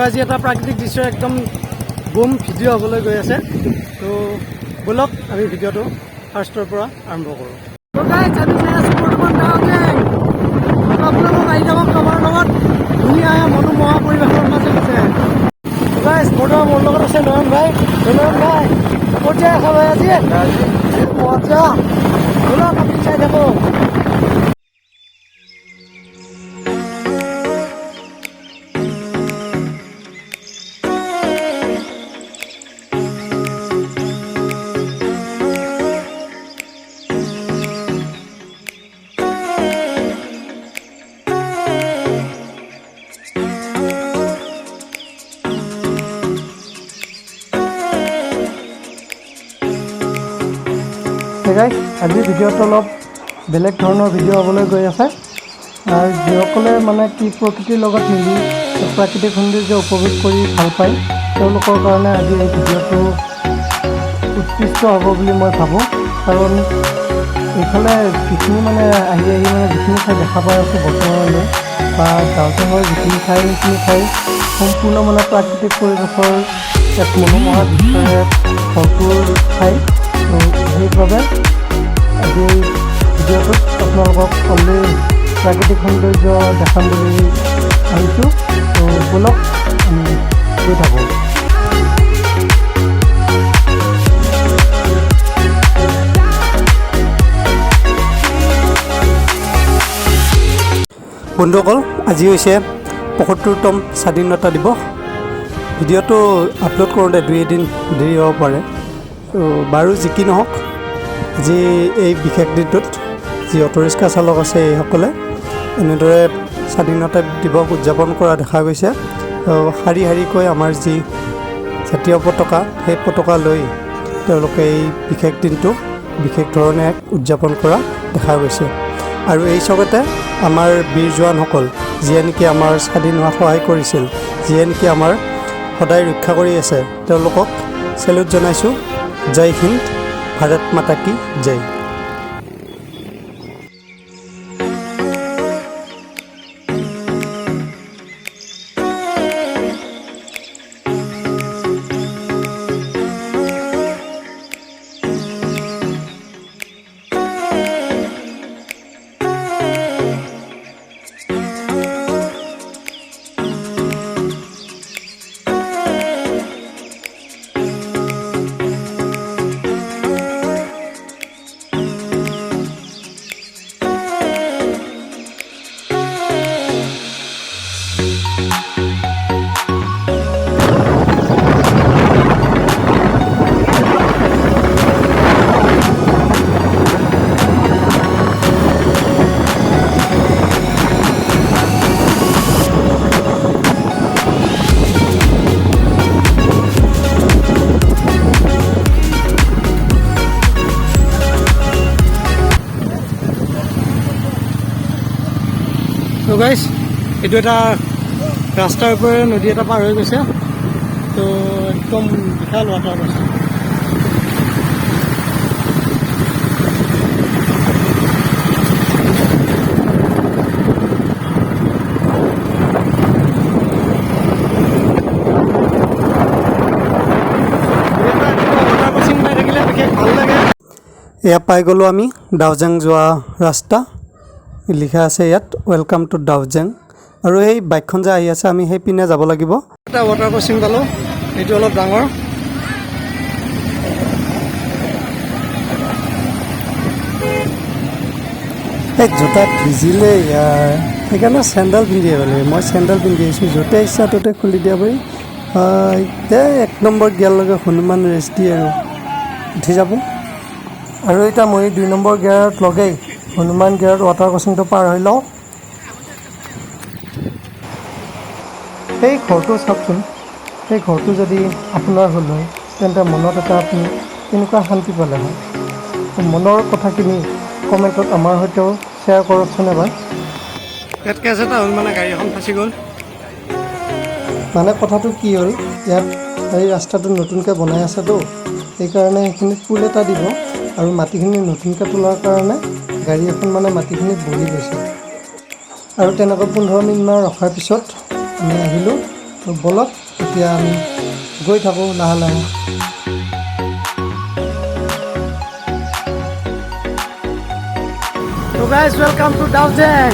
আজি এটা প্ৰাকৃতিক দৃশ্য একদম বুম ভিডিঅ' হ'বলৈ গৈ আছে। তো বলক আমি ভিডিঅ'টো ফাৰ্ষ্টৰ পৰা আৰম্ভ কৰোঁ। তো গাইজ আমি চাই আছোঁ বৰ্তমান ডাউজেং। আপোনালোক আহি যাব আমাৰ লগত, ধুনীয়া মনোমোহা পৰিৱেশৰ মাজত আছে। গাইজ বৰ্তমান মোৰ লগত আছে নয়ন ভাই। নয়ন ভাই ক'ত যাই আছা ভাই আজি? মজা, বলক আমি চাই থাকোঁ। আজি ভিডিঅ'টো অলপ বেলেগ ধৰণৰ ভিডিঅ' হ'বলৈ গৈ আছে। আৰু যিসকলে মানে কি প্ৰকৃতিৰ লগত মিলি প্ৰাকৃতিক সৌন্দৰ্য উপভোগ কৰি ভাল পায় তেওঁলোকৰ কাৰণে আজি এই ভিডিঅ'টো উৎকৃষ্ট হ'ব বুলি মই ভাবোঁ। কাৰণ এইফালে যিখিনি মানে আহি মানে যিখিনি ঠাই দেখা পাই আছোঁ বৰ্তমানলৈ, বা ডাউজেঙৰ যিখিনি ঠাই সেইখিনি ঠাই সম্পূৰ্ণ মানে প্ৰাকৃতিক পৰিৱেশৰ এক মনোমোহা দৃশ্যৰে ভৰপূৰ ঠাই। সেইবাবে আজি এই ভিডিঅ'টোত আপোনালোকক অলৰেডি প্ৰাকৃতিক সৌন্দৰ্য দেখাম বুলি আহিছোঁ। তো বলক আমি গৈ থাকোঁ। বন্ধুসকল, আজি হৈছে ৭৫তম স্বাধীনতা দিৱস। ভিডিঅ'টো আপলোড কৰোঁতে 2 এদিন দেৰি হ'ব পাৰে। তো বাৰু যি কি নহওক, আজি এই বিশেষ দিনটোত যি অটোৰিক্সা চালক আছে এইসকলে এনেদৰে স্বাধীনতা দিৱস উদযাপন কৰা দেখা গৈছে। শাৰী শাৰীকৈ আমাৰ যি জাতীয় পতাকা সেই পতাকা লৈ তেওঁলোকে এই বিশেষ দিনটো বিশেষ ধৰণে উদযাপন কৰা দেখা গৈছে। আৰু এই চকতে আমাৰ বীৰ জোৱানসকল, যিয়ে নেকি আমাৰ স্বাধীন হোৱাত সহায় কৰিছিল, যিয়ে নেকি আমাৰ সদায় ৰক্ষা কৰি আছে, তেওঁলোকক চেলুট জনাইছোঁ। জয় হিন্দ, ভাৰত মাতা কি জয়। তো গাইজ, এইটো এটা ৰাস্তাৰ ওপৰে নদী এটা পাৰ হৈ গৈছে। তো একদম বিশাল ৱাটাৰ আছে। এয়া পাই গ'লোঁ আমি ডাউজেং যোৱা ৰাস্তা। লিখা আছে ইয়াত ৱেলকাম টু ডাউজেং। আৰু এই বাইকখন যে আহি আছে আমি সেই পিনে যাব লাগিব। এটা ৱাটাৰ ক্ৰচিং পালোঁ, এইটো অলপ ডাঙৰ। এই জোতা ভিজিলে ইয়াৰ, সেইকাৰণে চেণ্ডেল পিন্ধি আহিব লাগে। মই চেণ্ডেল পিন্ধি আহিছোঁ, য'তে ইচ্ছা ত'তে খুলি দিয়া পাৰি। এতিয়া 1 নম্বৰ গিয়াৰলৈকে হনুমান ৰেষ্ট দিয়ে আৰু উঠি যাব। আৰু এতিয়া মই 2 নম্বৰ গিয়াৰত লগাই হনুমান গিয়াৰত ৱাটাৰ ক্ৰচিংটো পাৰ হৈ লওঁ। সেই ঘৰটো চাওকচোন, সেই ঘৰটো যদি আপোনাৰ হ'ল হয় তেন্তে মনত এটা আপুনি কেনেকুৱা শান্তি পালে হয়। মনৰ কথাখিনি কমেণ্টত আমাৰ সৈতেও শ্বেয়াৰ কৰকচোন এবাৰ। ইয়াত কেছ এটা হ'ল, মানে গাড়ী এখন ফাঁচি গ'ল। মানে কথাটো কি হ'ল, ইয়াত এই ৰাস্তাটো নতুনকৈ বনাই আছেতো, সেইকাৰণে সেইখিনিত পুল এটা দিব। আৰু মাটিখিনি নতুনকৈ তোলাৰ কাৰণে গাড়ী এখন মানে মাটিখিনিত বহি গৈছে। আৰু তেনেকৈ 15 মিনিটমান ৰখাৰ পিছত আমি আহিলোঁ তো বলক এতিয়া আমি গৈ থাকোঁ লাহে লাহে। তো গাইজ ৱেলকাম টু ডাউজেং।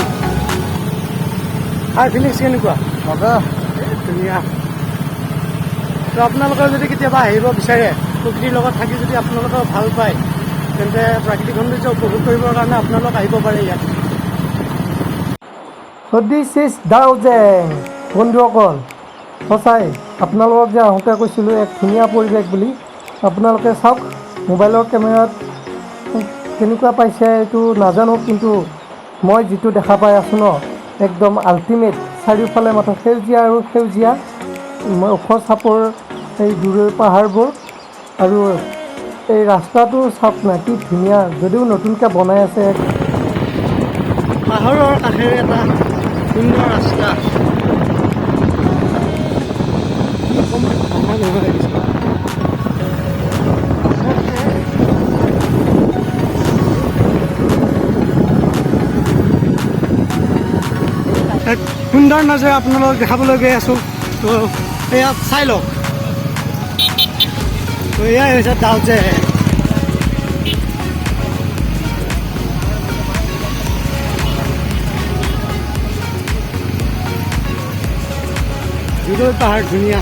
হাই ফিলিংছ কেনেকুৱা? মজা, ধুনীয়া। তো আপোনালোকে যদি কেতিয়াবা আহিব বিচাৰে, প্ৰকৃতিৰ লগত থাকি যদি আপোনালোকে ভাল পায়, তেন্তে প্ৰাকৃতিক সৌন্দৰ্য উপভোগ কৰিবৰ কাৰণে আপোনালোক আহিব পাৰে ইয়াত। So this is ডাউজেং বন্ধুসকল। সঁচাই আপোনালোকক যে আহোঁতে কৈছিলোঁ এক ধুনীয়া পৰিৱেশ বুলি, আপোনালোকে চাওক মোবাইলৰ কেমেৰাত কেনেকুৱা পাইছে এইটো নাজানো, কিন্তু মই যিটো দেখা পাই আছোঁ ন, একদম আল্টিমেট। চাৰিওফালে মাথা সেউজীয়া আৰু সেউজীয়া, ওখ চাপৰ এই দূৰৰ পাহাৰবোৰ, আৰু এই ৰাস্তাটো চাওক না কি ধুনীয়া, যদিও নতুনকৈ বনাই আছে। পাহাৰৰ কাষেৰে এটা সুন্দৰ ৰাস্তা। এক সুন্দৰ নজৰ আপোনালোকক দেখাবলৈ গৈ আছোঁ। তো এয়া চাই লওক, তো এয়াই হৈছে ডাউজেং। দূৰৰ পাহাৰ ধুনীয়া।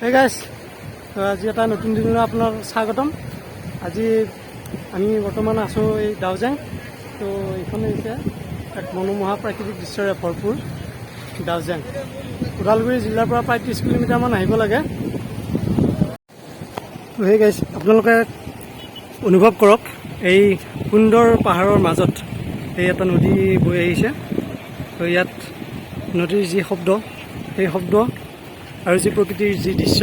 এই গাইজ, আজি এটা নতুন দিনলৈ আপোনাৰ স্বাগতম। আজি আমি বৰ্তমান আছোঁ এই ডাউজেং। তো এইখনে হৈছে এক মনোমোহা প্ৰাকৃতিক দৃশ্যৰে ভৰপূৰ ডাউজেং। ওদালগুৰি জিলাৰ পৰা প্ৰায় 30 কিলোমিটাৰমান আহিব লাগে। তো সেই গাইজ, আপোনালোকে অনুভৱ কৰক এই সুন্দৰ পাহাৰৰ মাজত এই এটা নদী বৈ আহিছে। তো ইয়াত নদীৰ যি শব্দ, সেই শব্দ আৰু যি প্ৰকৃতিৰ যি দৃশ্য,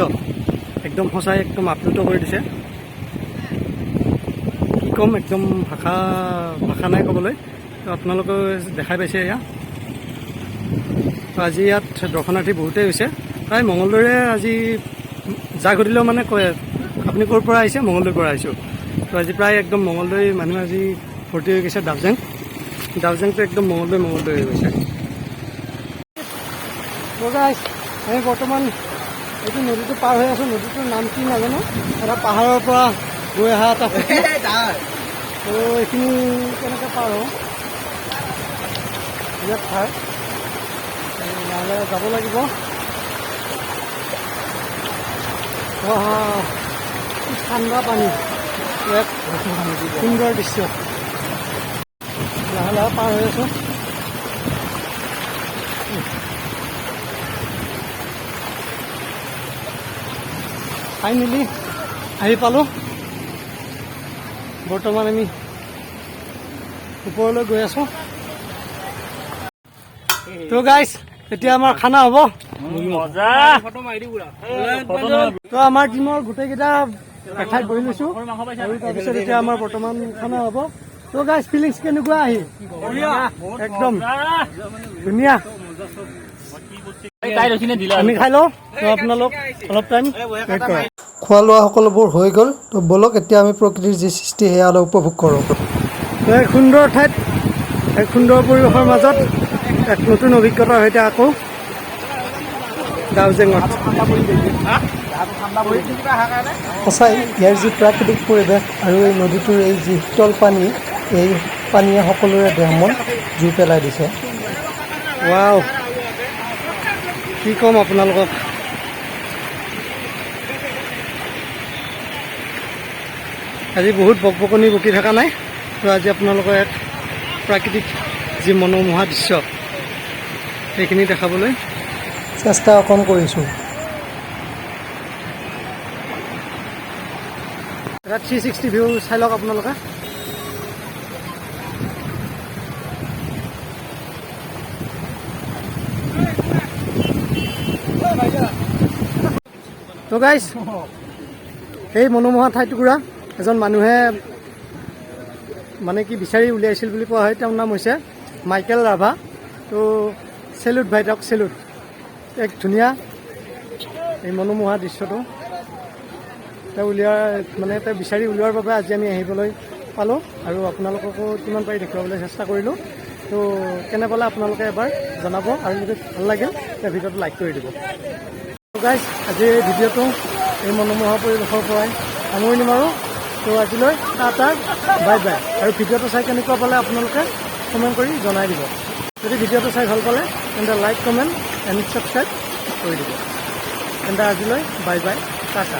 একদম সঁচাই একদম আপ্লুত কৰি দিছে। কি ক'ম, একদম ভাষা নাই ক'বলৈ। তো আপোনালোকে দেখাই পাইছে এয়া। তো আজি ইয়াত দৰ্শনাৰ্থী বহুতেই হৈছে, প্ৰায় মঙলদৈৰে আজি যাক সুধিলেও মানে কয় আপুনি ক'ৰ পৰা আহিছে? মঙলদৈৰ পৰা আহিছোঁ। তো আজি প্ৰায় একদম মঙলদৈ মানুহ আজি ভৰ্তি হৈ গৈছে ডাউজেং। ডাউজেংটো একদম মঙলদৈ হৈ গৈছে। আমি বৰ্তমান এইটো নদীটো পাৰ হৈ আছোঁ। নদীটোৰ নাম কি নাজানো, এটা পাহাৰৰ পৰা গৈ অহা এটা সুতি। তো এইখিনি কেনেকৈ পাৰ হওঁ, ইয়াত ঠাই লাহে যাব লাগিব। ঠাণ্ডা পানী, এক সুন্দৰ দৃশ্য। লাহে লাহে পাৰ হৈ আছোঁ। ফাইনেলি আহি পালোঁ। বৰ্তমান আমি ওপৰলৈ গৈ আছোঁ। তো গাইজ, এতিয়া আমাৰ খানা হ'ব। তো আমাৰ টিমৰ গোটেইকেইটা এঠাইত বহি লৈছোঁ, আৰু তাৰপিছত এতিয়া আমাৰ বৰ্তমান খানা হ'ব। তো গাইজ, ফিলিংছ কেনেকুৱা আহি? একদম ধুনীয়া। আমি খাই লওঁ, তো আপোনালোক অলপ টাইম ৱেইট কৰক। খোৱা লোৱা সকলোবোৰ হৈ গ'ল। তো ব'লক এতিয়া আমি প্ৰকৃতিৰ যি সৃষ্টি সেয়া অলপ উপভোগ কৰোঁ। তো এক সুন্দৰ ঠাইত, এক সুন্দৰ পৰিৱেশৰ মাজত এক নতুন অভিজ্ঞতাৰ সৈতে আকৌ ডাউজেঙত। সঁচাই ইয়াৰ যি প্ৰাকৃতিক পৰিৱেশ আৰু এই নদীটোৰ এই যি শীতল পানী, এই পানীয়ে সকলোৰে দেহ মন জুই পেলাই দিছে। ৱাও, কি ক'ম আপোনালোকক। আজি বহুত বকবকনি বকি থকা নাই। তো আজি আপোনালোকৰ এক প্ৰাকৃতিক যি মনোমোহা দৃশ্য, সেইখিনি দেখাবলৈ চেষ্টা অকণ কৰিছোঁ। এটা 360 ভিউ চাই লওক আপোনালোকে। তো গাইজ, এই মনোমোহা ঠাইটুকুৰা এজন মানুহে মানে কি বিচাৰি উলিয়াইছিল বুলি কোৱা হয়। তেওঁৰ নাম হৈছে মাইকেল ৰাভা। তো চেলুট ভাই, তেওঁক চেলুট। এক ধুনীয়া এই মনোমোহা দৃশ্যটো তেওঁ বিচাৰি উলিওৱাৰ বাবে আজি আমি আহিবলৈ পালোঁ, আৰু আপোনালোককো কিমান পাৰি দেখুৱাবলৈ চেষ্টা কৰিলোঁ। তো তো কেনে পালে আপোনালোকে এবাৰ জনাব আৰু যদি ভাল লাগিল তে ভিডিঅ'টো লাইক কৰি দিব। তো গাইজ আজি এই ভিডিঅ'টো এই মনোমোহা পৰিৱেশৰ পৰাই সামৰণি মাৰোঁ। তো আজিলৈ টাটা বাই বাই। আৰু ভিডিঅ'টো চাই কেনেকুৱা পালে আপোনালোকে কমেণ্ট কৰি জনাই দিব। যদি ভিডিঅ'টো চাই ভাল পালে তেন্তে লাইক কমেণ্ট এণ্ড ছাবস্ক্ৰাইব কৰি দিব। তেন্তে আজিলৈ বাই বাই টাটা।